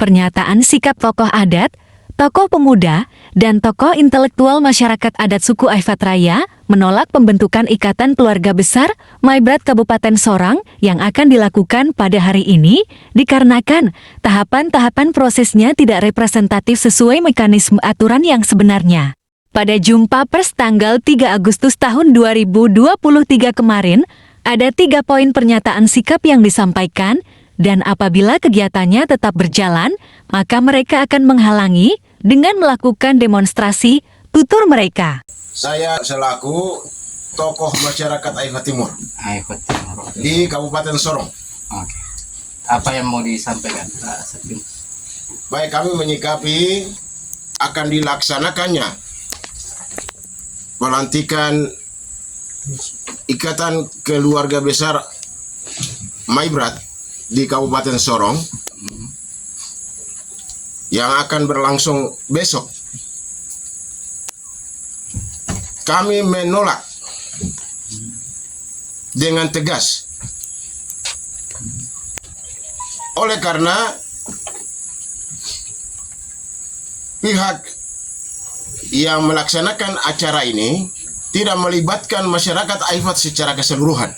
pernyataan sikap tokoh adat, tokoh pemuda, dan tokoh intelektual masyarakat adat suku Aifat Raya menolak pembentukan Ikatan Keluarga Besar Maibrat Kabupaten Sorong yang akan dilakukan pada hari ini dikarenakan tahapan-tahapan prosesnya tidak representatif sesuai mekanisme aturan yang sebenarnya. Pada jumpa pers tanggal 3 Agustus tahun 2023 kemarin, ada 3 poin pernyataan sikap yang disampaikan, dan apabila kegiatannya tetap berjalan, maka mereka akan menghalangi dengan melakukan demonstrasi, tutur mereka. Saya selaku tokoh masyarakat Aifat Timur di Kabupaten Sorong. Oke. Apa yang mau disampaikan, Pak Setim? Baik, kami menyikapi akan dilaksanakannya pelantikan Ikatan Keluarga Besar Maibrat di Kabupaten Sorong yang akan berlangsung besok. Kami menolak dengan tegas oleh karena pihak yang melaksanakan acara ini tidak melibatkan masyarakat Aifat secara keseluruhan.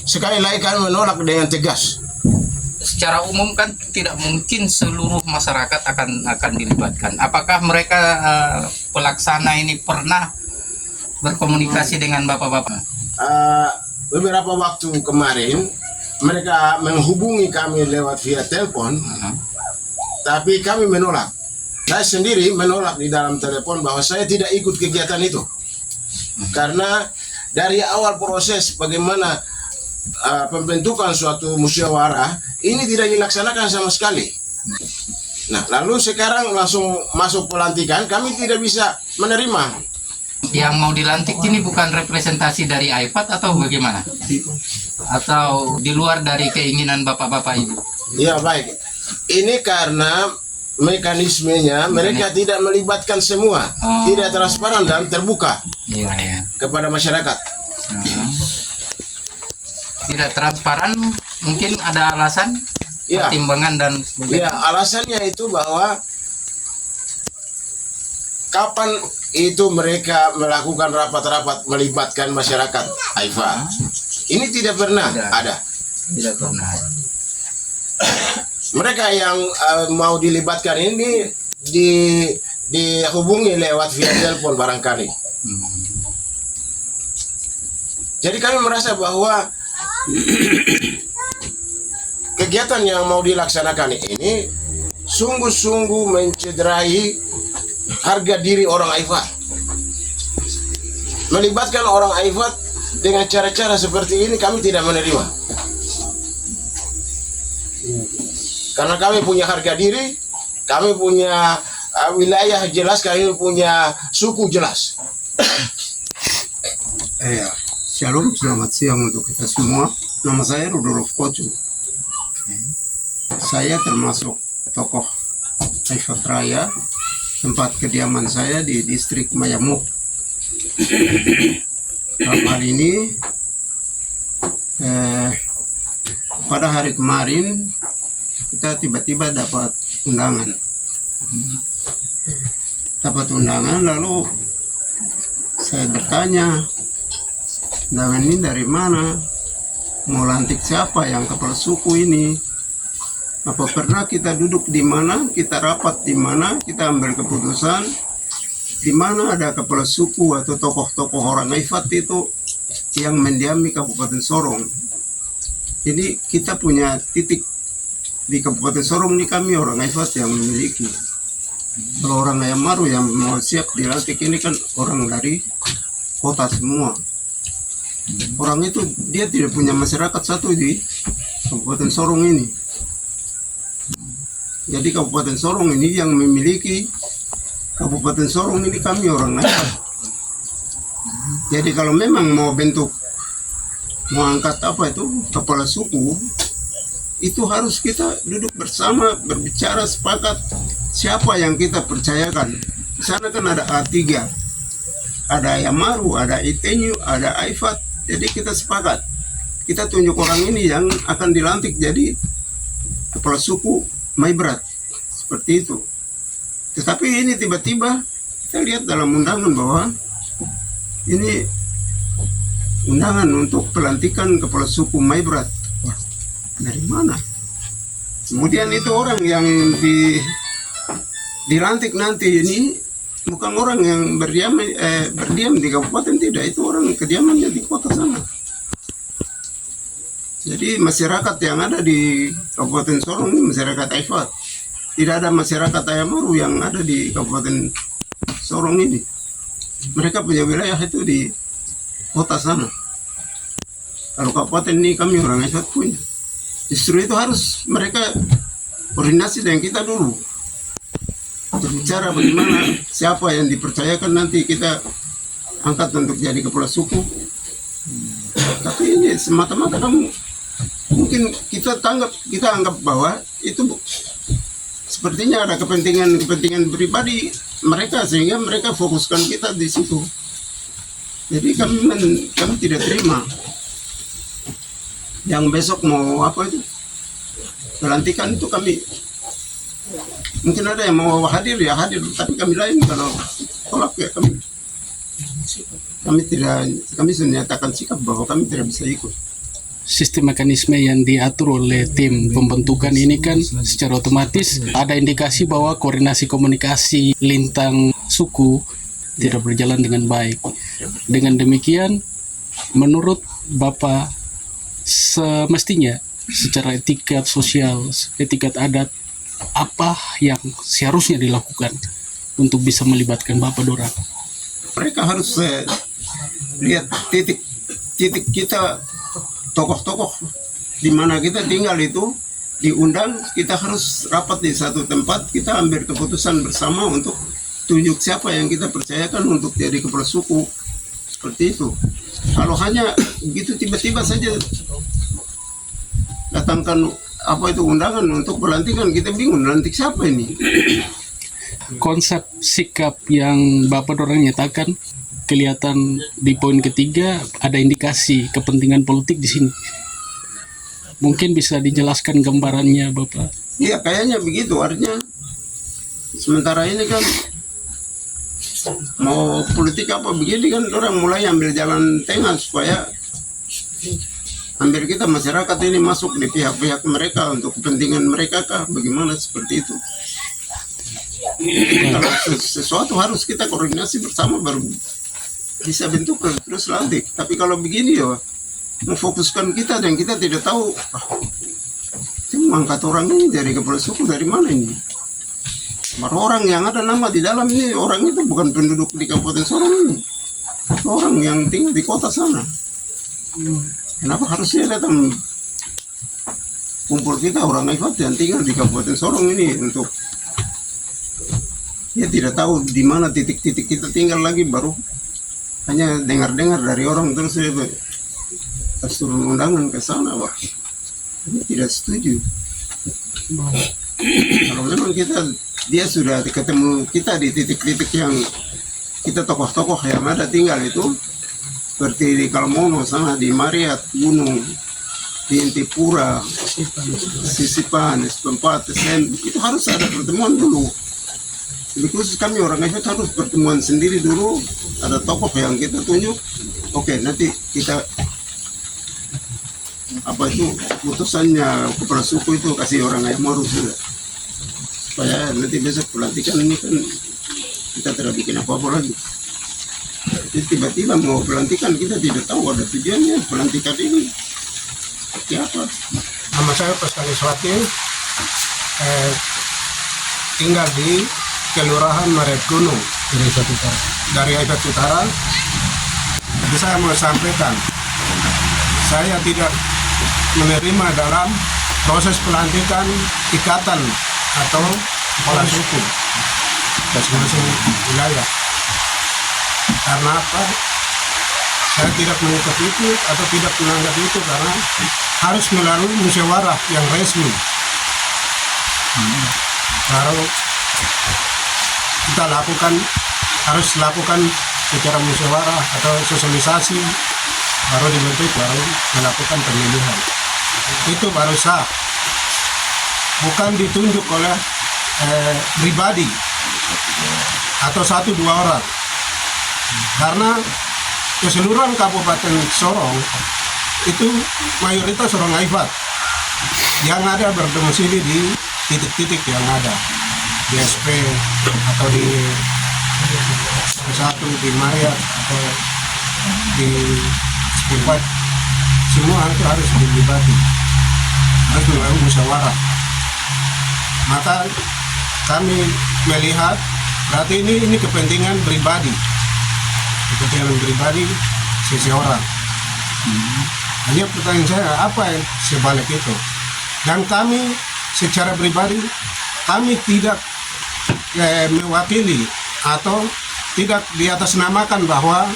Sekali lagi kami menolak dengan tegas. Secara umum kan tidak mungkin seluruh masyarakat akan dilibatkan. Apakah mereka pelaksana ini pernah berkomunikasi dengan bapak-bapak? Beberapa waktu kemarin mereka menghubungi kami lewat via telepon, tapi kami menolak. Saya sendiri menolak di dalam telepon bahwa saya tidak ikut kegiatan itu, karena dari awal proses bagaimana pembentukan suatu musyawarah ini tidak dilaksanakan sama sekali. Nah, lalu sekarang langsung masuk pelantikan, kami tidak bisa menerima. Yang mau dilantik ini bukan representasi dari Aifat atau bagaimana? Atau di luar dari keinginan bapak-bapak itu? Ya baik, ini karena mekanismenya mereka tidak melibatkan semua, tidak transparan dan terbuka kepada masyarakat. Tidak transparan, mungkin ada alasan, pertimbangan dan sebagainya. Ya, alasannya itu bahwa kapan itu mereka melakukan rapat-rapat melibatkan masyarakat Aifat. Ini tidak pernah ada. Tidak pernah. Mereka yang mau dilibatkan ini dihubungi lewat via telepon barangkali. Jadi kami merasa bahwa kegiatan yang mau dilaksanakan ini sungguh-sungguh mencederai harga diri orang Aifat. Melibatkan orang Aifat dengan cara-cara seperti ini kami tidak menerima. Karena kami punya harga diri, kami punya wilayah jelas, kami punya suku jelas. Shalom, selamat siang untuk kita semua. Nama saya Rudolf Kocu. Saya termasuk tokoh Aifat Raya. Tempat kediaman saya di distrik Mayamuk. Hal ini pada hari kemarin kita tiba-tiba dapat undangan. Lalu saya bertanya, undangan ini dari mana? Mau lantik siapa yang kepala suku ini? Apa pernah kita duduk di mana, kita rapat di mana, kita ambil keputusan di mana ada kepala suku atau tokoh-tokoh orang Aifat itu yang mendiami Kabupaten Sorong. Jadi kita punya titik di Kabupaten Sorong ini, kami orang Aifat yang memiliki. Kalau orang Ayamaru yang mau siap dilantik ini kan orang dari kota semua. Orang itu dia tidak punya masyarakat satu di Kabupaten Sorong ini. Jadi Kabupaten Sorong ini yang memiliki Kabupaten Sorong ini kami orang Aifat. Jadi kalau memang mau angkat kepala suku, itu harus kita duduk bersama, berbicara, sepakat siapa yang kita percayakan. Di sana kan ada A3, ada Ayamaru, ada Itenyu, ada Aifat. Jadi kita sepakat, kita tunjuk orang ini yang akan dilantik jadi kepala suku Maibrat seperti itu. Tetapi ini tiba-tiba kita lihat dalam undangan bahwa ini undangan untuk pelantikan kepala suku Maibrat. Wah, dari mana? Kemudian itu orang yang dilantik nanti ini bukan orang yang berdiam di kabupaten, tidak, itu orang kediamannya di kota sana. Jadi masyarakat yang ada di Kabupaten Sorong ini masyarakat Aifat. Tidak ada masyarakat Ayamaru yang ada di Kabupaten Sorong ini. Mereka punya wilayah itu di kota sana. Kalau kabupaten ini kami orang Aifat punya. Justru itu harus mereka koordinasi dengan kita dulu. Berbicara bagaimana siapa yang dipercayakan nanti kita angkat untuk jadi kepala suku. Tapi ini semata-mata mungkin kita anggap bahwa itu sepertinya ada kepentingan pribadi mereka sehingga mereka fokuskan kita di situ. Jadi kami tidak terima. Yang besok mau apa itu pelantikan itu kami mungkin ada yang mau hadir ya hadir, tapi kami lain kalau tolak ya kami sudah menyatakan sikap bahwa kami tidak bisa ikut. Sistem mekanisme yang diatur oleh tim pembentukan ini kan secara otomatis ada indikasi bahwa koordinasi komunikasi lintang suku tidak berjalan dengan baik. Dengan demikian, menurut Bapak, semestinya secara etikat sosial, etikat adat, apa yang seharusnya dilakukan untuk bisa melibatkan Bapak Dorang? Mereka harus lihat titik kita, tokoh-tokoh di mana kita tinggal itu diundang, kita harus rapat di satu tempat, kita ambil keputusan bersama untuk tunjuk siapa yang kita percayakan untuk jadi kepala suku. Seperti itu. Kalau hanya begitu tiba-tiba saja datangkan apa itu undangan untuk pelantikan, kita bingung lantik siapa ini. Konsep sikap yang Bapak Dorang nyatakan kelihatan di poin ketiga ada indikasi kepentingan politik di sini. Mungkin bisa dijelaskan gambarannya, Bapak? Iya, kayaknya begitu. Artinya sementara ini kan mau politik apa begini kan orang mulai ambil jalan tengah supaya ambil kita masyarakat ini masuk di pihak-pihak mereka untuk kepentingan mereka kah, bagaimana seperti itu. Kalau sesuatu harus kita koordinasi bersama baru bisa bentuk terus lantik. Tapi kalau begini ya memfokuskan kita dan kita tidak tahu mengangkat orang ini dari kepala suku dari mana ini. Baru orang yang ada nama di dalam ini, orang itu bukan penduduk di Kabupaten Sorong ini, orang yang tinggal di kota sana. Kenapa harusnya datang kumpul kita orang Aifat yang tinggal di Kabupaten Sorong ini untuk ya tidak tahu di mana titik-titik kita tinggal lagi, baru hanya dengar-dengar dari orang terus turun undangan ke sana. Wah, ini tidak setuju. Kalau memang dia sudah ketemu kita di titik-titik yang kita tokoh-tokoh yang ada tinggal itu, seperti di Kalmono sana, di Mariat, Gunung, di Intipura, Sisipan, Sepempat, itu harus ada pertemuan dulu. Lebih khusus kami orang Aifat harus pertemuan sendiri dulu, ada tokoh yang kita tunjuk. Oke, nanti kita apa itu putusannya kepala suku itu kasih orang Ayamaru sudah, supaya nanti besok pelantikan ini kan kita tidak bikin apa-apa lagi. Jadi tiba-tiba mau pelantikan kita tidak tahu ada tujuannya pelantikan ini seperti apa. Nama saya Pascal Iswati, tinggal di Kelurahan Mariat Gunung dari Aifat Utara. Jadi saya mau sampaikan, saya tidak menerima dalam proses pelantikan ikatan atau kepala suku masing-masing wilayah. Karena apa? Saya tidak mengikat itu atau tidak menanggap itu karena harus melalui musyawarah yang resmi. Baru kita harus lakukan secara musyawarah atau sosialisasi, baru dibentuk, baru melakukan pemilihan. Itu baru sah. bukan ditunjuk oleh pribadi atau 1-2 orang, karena keseluruhan Kabupaten Sorong itu mayoritas orang Aifat yang ada berdomisili di titik-titik yang ada di SP atau di satu di Mayat atau di Sekipat, semua itu harus dilibati, harus melalui musyawarah. Maka kami melihat berarti ini kepentingan pribadi seseorang. Hanya pertanyaan saya, apa yang sebalik itu? Dan kami secara pribadi kami tidak mewakili atau tidak diatasnamakan bahwa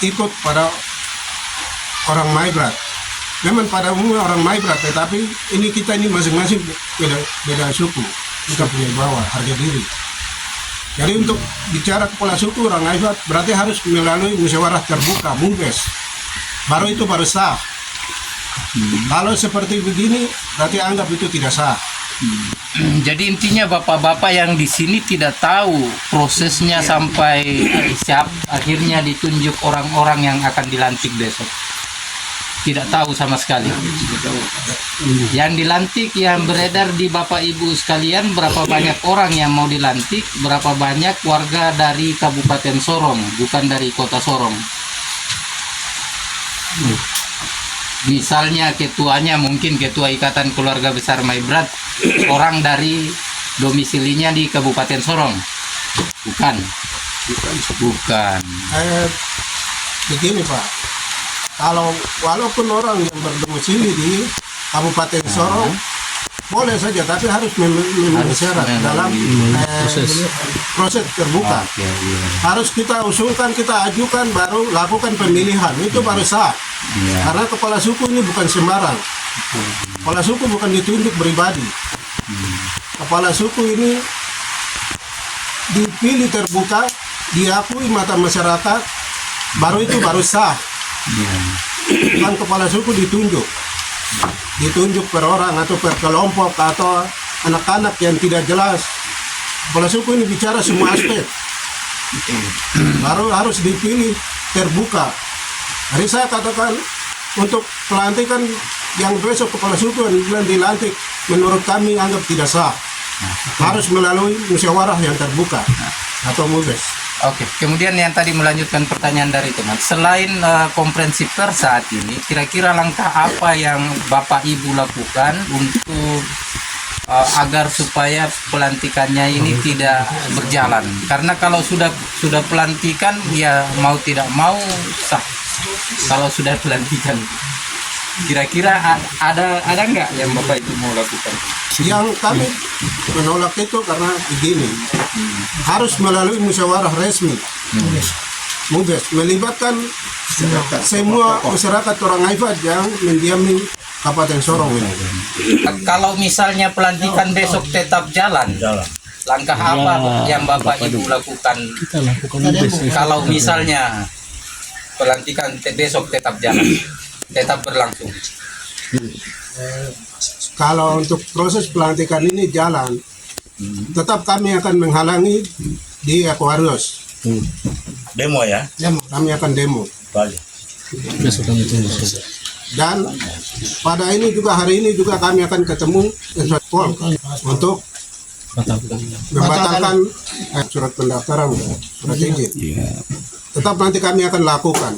ikut pada orang Maibrat. Memang pada umumnya orang Maibrat, tetapi kita ini masing-masing beda suku, kita punya bawah harga diri. Jadi untuk bicara kepala suku orang Aifat berarti harus melalui musyawarah terbuka, MUBES. Baru sah. Kalau seperti begini berarti anggap itu tidak sah. Jadi intinya bapak-bapak yang di sini tidak tahu prosesnya sampai akhirnya ditunjuk orang-orang yang akan dilantik besok. Tidak tahu sama sekali. Yang dilantik, yang beredar di Bapak Ibu sekalian, berapa banyak orang yang mau dilantik, berapa banyak warga dari Kabupaten Sorong, bukan dari Kota Sorong. Misalnya ketuanya mungkin ketua Ikatan Keluarga Besar Maibrat, orang dari domisilinya di Kabupaten Sorong. Bukan. Begini Pak, kalau walaupun orang yang berdomisili di Kabupaten Sorong boleh saja, tapi harus memenuhi syarat dalam proses terbuka. Harus kita usulkan, kita ajukan, baru lakukan pemilihan, itu baru sah. Karena kepala suku ini bukan sembarang. Kepala suku bukan ditunjuk pribadi. Kepala suku ini dipilih terbuka, diakui mata masyarakat, baru sah. Kan kepala suku ditunjuk per orang atau per kelompok atau anak-anak yang tidak jelas. Kepala suku ini bicara semua aspek, baru harus dipilih terbuka. Jadi saya katakan untuk pelantikan yang besok kepala suku yang dilantik menurut kami anggap tidak sah, harus melalui musyawarah yang terbuka atau MUBES. Oke, kemudian yang tadi melanjutkan pertanyaan dari teman, selain konferensi pers saat ini, kira-kira langkah apa yang Bapak Ibu lakukan untuk agar supaya pelantikannya ini tidak berjalan? Karena kalau sudah pelantikan, ya mau tidak mau sah. Kalau sudah pelantikan, kira-kira ada nggak yang Bapak Ibu mau lakukan? Yang kami menolak itu karena begini, harus melalui musyawarah resmi, MUBES, melibatkan semua masyarakat orang Aifat yang mendiami Kabupaten Sorong ini. Kalau misalnya pelantikan besok tetap jalan, langkah apa yang Bapak Ibu lakukan? Kalau misalnya pelantikan besok tetap jalan, tetap berlangsung. Kalau untuk proses pelantikan ini jalan, tetap kami akan menghalangi di Aquarius. Demo ya? Kami akan demo. Baik. Dan pada hari ini juga kami akan ketemu Pol untuk membatalkan surat pendaftaran, surat izin. Tetap nanti kami akan lakukan,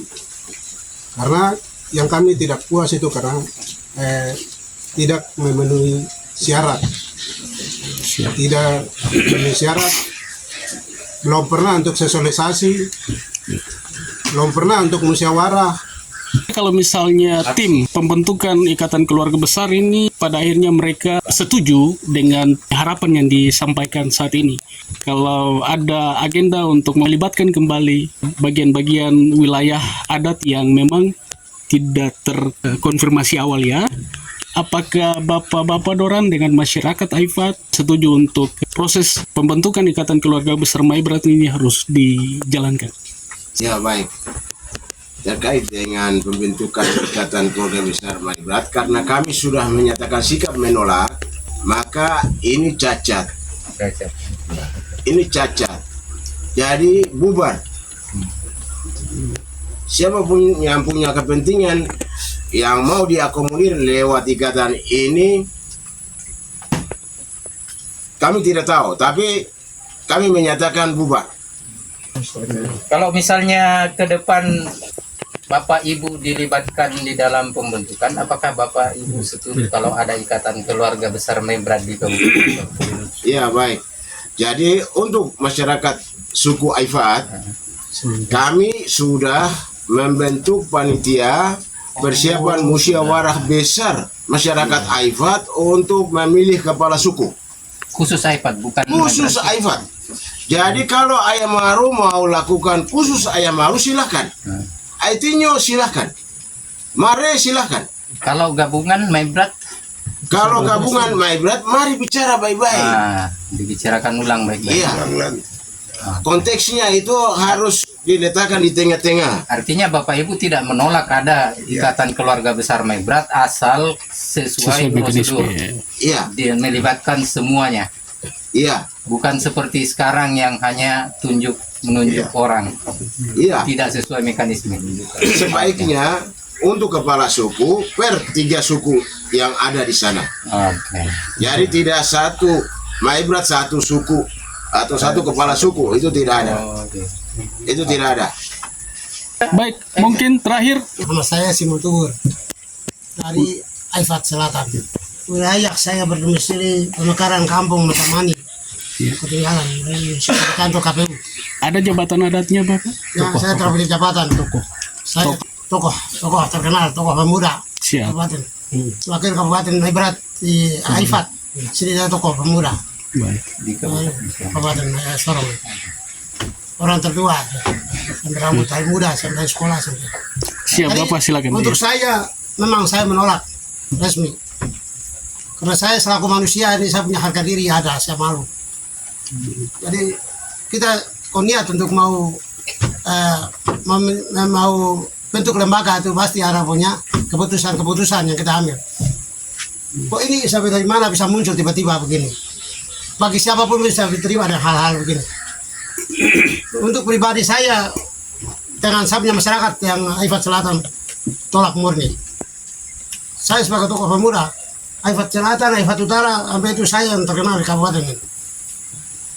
karena yang kami tidak puas itu karena tidak memenuhi syarat, belum pernah untuk sosialisasi, belum pernah untuk musyawarah. Kalau misalnya tim pembentukan Ikatan Keluarga Besar ini pada akhirnya mereka setuju dengan harapan yang disampaikan saat ini, kalau ada agenda untuk melibatkan kembali bagian-bagian wilayah adat yang memang tidak terkonfirmasi awal ya, apakah bapak-bapak Doran dengan masyarakat Aifat setuju untuk proses pembentukan Ikatan Keluarga Besar Maibrat ini harus dijalankan? Ya baik, terkait dengan pembentukan Ikatan Keluarga Besar Maibrat, karena kami sudah menyatakan sikap menolak, maka ini cacat. Cacat. Ini cacat. Jadi bubar. Siapapun yang punya kepentingan yang mau diakomodir lewat ikatan ini, kami tidak tahu, tapi kami menyatakan bubar. Kalau misalnya ke depan Bapak Ibu dilibatkan di dalam pembentukan, apakah Bapak Ibu setuju kalau ada ikatan keluarga besar Maibrat di Kabupaten? Ya, baik. Jadi untuk masyarakat suku Aifat, kami sudah membentuk panitia persiapan musyawarah besar masyarakat Aifat untuk memilih kepala suku. Khusus Aifat, bukan Khusus Maibrat. Aifat. Jadi kalau Ayam Maru mau lakukan khusus Ayam Maru, silahkan. Aitinyo silahkan. Mare silahkan. Kalau gabungan Maibrat, Kalau gabungan Maibrat, mari bicara baik-baik. dibicarakan ulang baik-baik. Iya. Konteksnya itu harus diletakkan di tengah-tengah. Artinya Bapak Ibu tidak menolak ada ikatan keluarga besar Maibrat asal sesuai mekanisme. prosedur. Iya, Dia melibatkan semuanya. iya, Bukan seperti sekarang yang hanya menunjuk orang. iya. Tidak sesuai mekanisme. Sebaiknya untuk kepala suku per 3 suku yang ada di sana. Oke. Jadi tidak satu Maibrat satu suku atau satu kepala suku, itu tidak ada. Oke. Itu tidak ada. Baik, mungkin terakhir Nama saya Simutur dari Aifat Selatan. Wilayah saya berdomisili pemekaran kampung Matamani. Ketinggalan di kantor KPU. ada jabatan adatnya Bapak? Ya, saya terberi jabatan. Saya tokoh terkenal, tokoh pemuda Siap. kabupaten. Wakil Kabupaten Maibrat di Aifat. Sini saya tokoh pemuda Baik. Di Kabupaten Sorong. Orang tertua, sampai rambut dari muda, sampai sekolah sampai. Siap Jadi, Bapak, silakan. untuk saya memang saya menolak resmi. Karena saya selaku manusia ini saya punya harga diri ada, saya malu. Jadi kita niat untuk mau bentuk lembaga itu pasti ada punya keputusan-keputusan yang kita ambil. Kok ini sampai dari mana bisa muncul tiba-tiba begini? Bagi siapapun bisa diterima dengan hal-hal begini. Untuk pribadi saya dengan saya punya masyarakat yang Aifat Selatan tolak murni. Saya sebagai tokoh pemuda Aifat Selatan, Aifat Utara, sampai itu saya yang terkenal di kabupaten ini.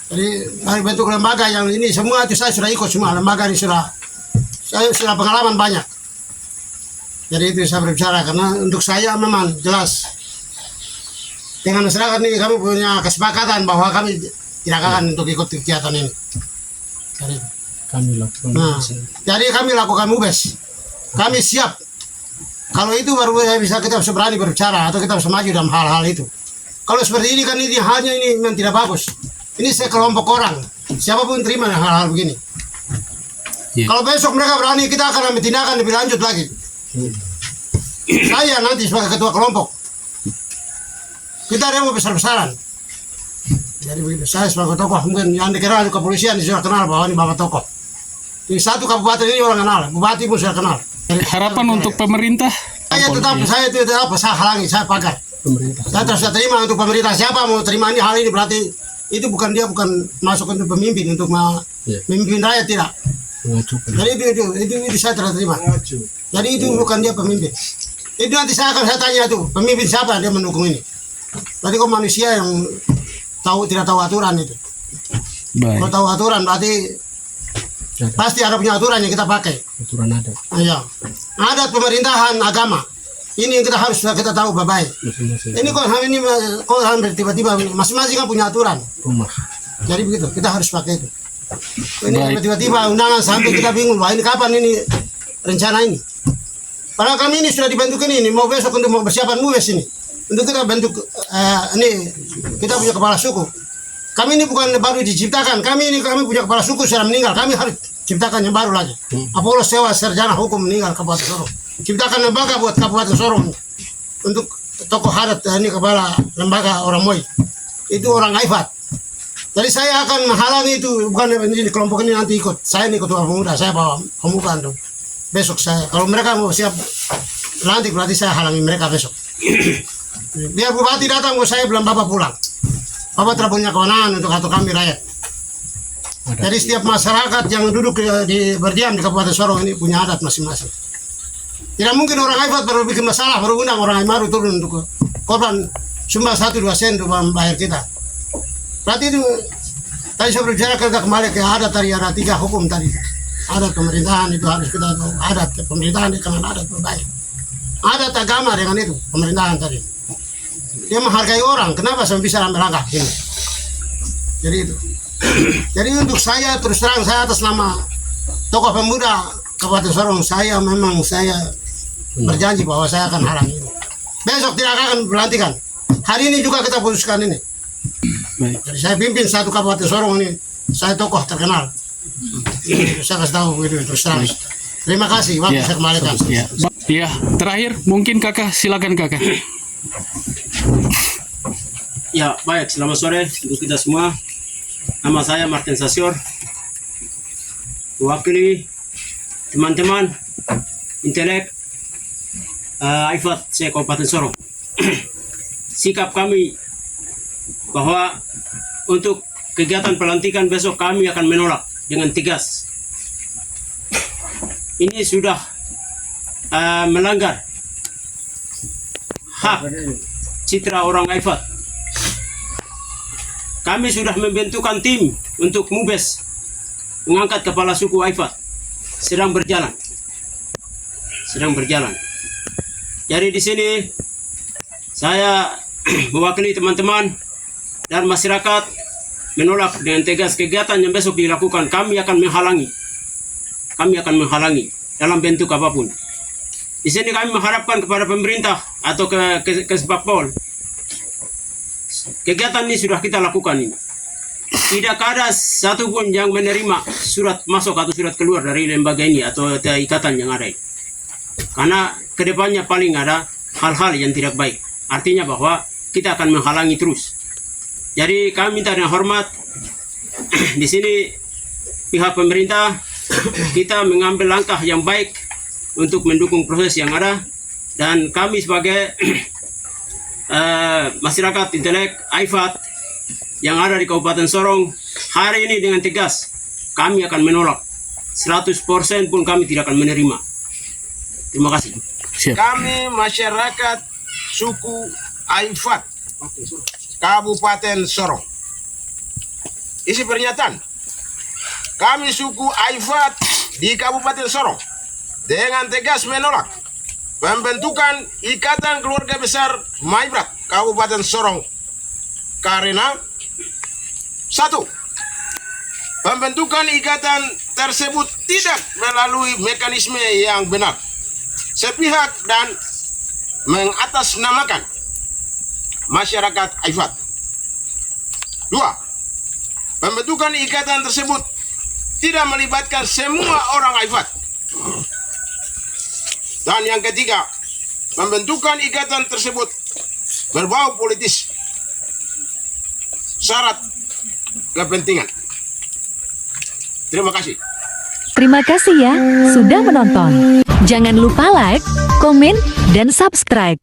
Jadi dari bentuk lembaga yang ini semua itu saya sudah ikut semua lembaga ini saya sudah pengalaman banyak. Jadi itu saya berbicara karena untuk saya memang jelas dengan masyarakat ini kami punya kesepakatan bahwa kami tidak akan untuk ikut kegiatan ini. Jadi, jadi kami lakukan MUBES. Kami siap. Kalau itu baru bisa kita bisa berani berbicara atau kita bisa maju dalam hal-hal itu. Kalau seperti ini kan ini halnya ini memang tidak bagus. Ini sekelompok orang. Siapapun terima hal-hal begini. Kalau besok mereka berani, kita akan ambil tindakan lebih lanjut lagi. Saya nanti sebagai ketua kelompok. Kita ada mau besar-besaran. Jadi begitu, saya sebagai tokoh mungkin yang dikenal di kepolisian sudah kenal bahwa ini bapak tokoh. Di satu kabupaten ini orang kenal, bupati pun sudah kenal. Harapan untuk pemerintah? Saya tetap saya halangi, saya pagar. Saya terus terima untuk pemerintah, siapa mau terima ini hal ini berarti itu bukan masuk untuk pemimpin untuk memimpin rakyat, tidak. Jadi itu saya terima. Jadi itu bukan dia pemimpin. Itu nanti saya tanya tuh pemimpin siapa dia mendukung ini. Berarti kok manusia yang tidak tahu aturan itu. Baik. Kalau tahu aturan berarti pasti ada punya aturan yang kita pakai. Aturan adat. Iya. Adat pemerintahan agama. Ini yang kita tahu baik. Ini kok hampir tiba-tiba masing-masing kan punya aturan. Rumah. Jadi begitu, kita harus pakai itu. Ini tiba-tiba undangan sampai kita bingung, wah ini kapan ini rencana ini. Padahal kami ini sudah dibentuk ini mau besok untuk mau persiapan MUBES ini. Untuk kita bentuk ini kita punya kepala suku. Kami ini bukan baru diciptakan, kami punya kepala suku sudah meninggal, kami harus ciptakan yang baru lagi. Apollo Sewa Sarjana Hukum meninggal Kabupaten Sorong. Ciptakan lembaga buat Kabupaten Sorong untuk tokoh adat ini kepala lembaga orang Moi. Itu orang Aifat. Jadi saya akan menghalangi itu, bukan ini kelompok ini nanti ikut. Saya ini ketua pemuda, saya bawa pemuda tuh. Besok saya, kalau mereka mau siap nanti berarti saya halangi mereka besok. Biar bupati datang, saya bilang Bapak pulang. Bapak tidak punya kewenangan untuk atur kami rakyat. Jadi setiap masyarakat yang duduk berdiam di Kabupaten Sorong ini punya adat masing-masing. Tidak mungkin orang Aifat baru bikin masalah, baru undang orang Aimaru turun untuk korban sumbang 1-2 sen untuk membayar kita. Berarti itu tadi saya berbicara kita kembali ke adat tadi, ada 3 hukum tadi. Adat pemerintahan itu harus kita tahu. Adat pemerintahan dengan adat berbaik. Adat agama dengan itu pemerintahan tadi. Dia menghargai orang. Kenapa saya bisa ambil langkah ini? Jadi itu. Jadi untuk saya terus terang saya atas nama tokoh pemuda Kabupaten Sorong, saya berjanji bahwa saya akan halangi ini. Besok tidak akan pelantikan. Hari ini juga kita putuskan ini. Baik. Jadi saya pimpin satu Kabupaten Sorong ini. Saya tokoh terkenal. Saya kasih tahu itu terus terang. Terima kasih. Waktu saya kembalikan. Ya, terakhir mungkin kakak, silakan kakak. Ya, baik. Selamat sore untuk kita semua. Nama saya Martin Sasior, mewakili teman-teman intelek Aifat Kabupaten Sorong. Sikap kami bahwa untuk kegiatan pelantikan besok kami akan menolak dengan tegas. Ini sudah melanggar hak citra orang Aifat. Kami sudah membentukkan tim untuk Mubes mengangkat kepala suku Aifat. Sedang berjalan. Jadi di sini saya mewakili teman-teman dan masyarakat menolak dengan tegas kegiatan yang besok dilakukan. Kami akan menghalangi dalam bentuk apapun. Di sini kami mengharapkan kepada pemerintah atau ke Sebakpol. Kegiatan ini sudah kita lakukan ini. Tidak ada satupun yang menerima surat masuk atau surat keluar dari lembaga ini atau ikatan yang ada ini. Karena kedepannya paling ada hal-hal yang tidak baik. Artinya bahwa kita akan menghalangi terus. Jadi kami minta dengan hormat di sini pihak pemerintah kita mengambil langkah yang baik untuk mendukung proses yang ada, dan kami sebagai masyarakat intelek Aifat yang ada di Kabupaten Sorong hari ini dengan tegas kami akan menolak. 100% pun kami tidak akan menerima. Terima kasih. Kami masyarakat suku Aifat Kabupaten Sorong. Isi pernyataan. Kami suku Aifat di Kabupaten Sorong dengan tegas menolak pembentukan Ikatan Keluarga Besar Maibrat Kabupaten Sorong karena 1. Pembentukan ikatan tersebut tidak melalui mekanisme yang benar, sepihak dan mengatasnamakan masyarakat Aifat. 2. Pembentukan ikatan tersebut tidak melibatkan semua orang Aifat. Dan yang ketiga, pembentukan ikatan tersebut berbau politis, syarat kepentingan. Terima kasih. Terima kasih ya sudah menonton. Jangan lupa like, komen, dan subscribe.